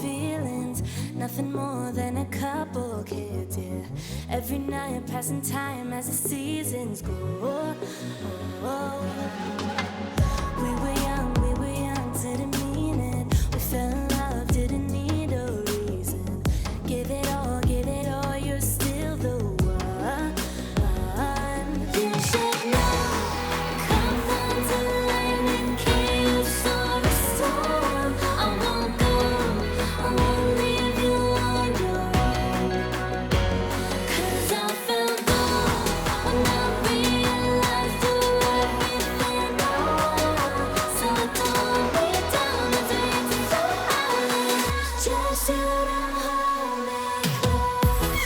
feelings, nothing more than a couple kids, yeah. Every night passing time as the seasons go. We were young, didn't mean it. We fell in love, didn't need a reason. Give it all, you're still the one. You should know, come down to lightning, chaos or a storm. I won't go, I won't leave you on your own. 'Cause I felt low when I realized you everything I want. So don't be down, the days are so high. Just you don't hold me close.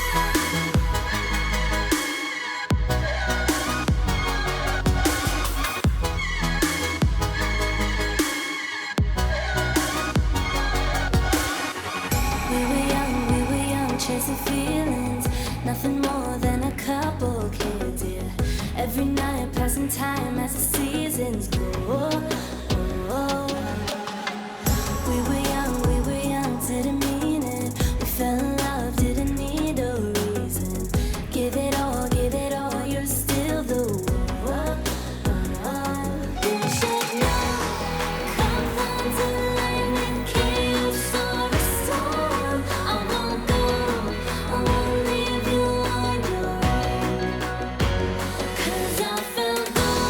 We were young, chasing feelings, nothing more than a couple kids, yeah. Every night passing time as the seasons go. We were young, didn't mean it. We fell in love, didn't need a reason. Give it all, you're still the one. You should know, come down to lightning, chaos or a storm. I won't go, I won't leave you on your own. 'Cause I felt low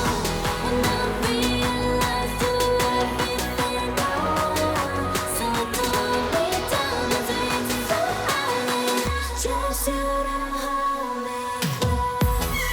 when I realized you everything I want. So don't be down, the days are so high. Just you don't hold me close.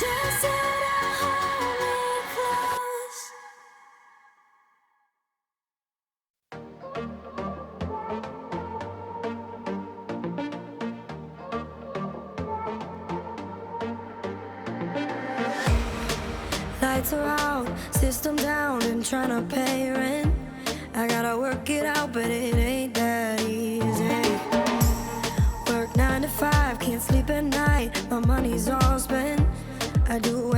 Just you don't hold me close. Lights are out, system down, and trying to pay rent. I gotta work it out, but it ain't that easy. Work 9 to 5, can't sleep at night, my money's all spent. I do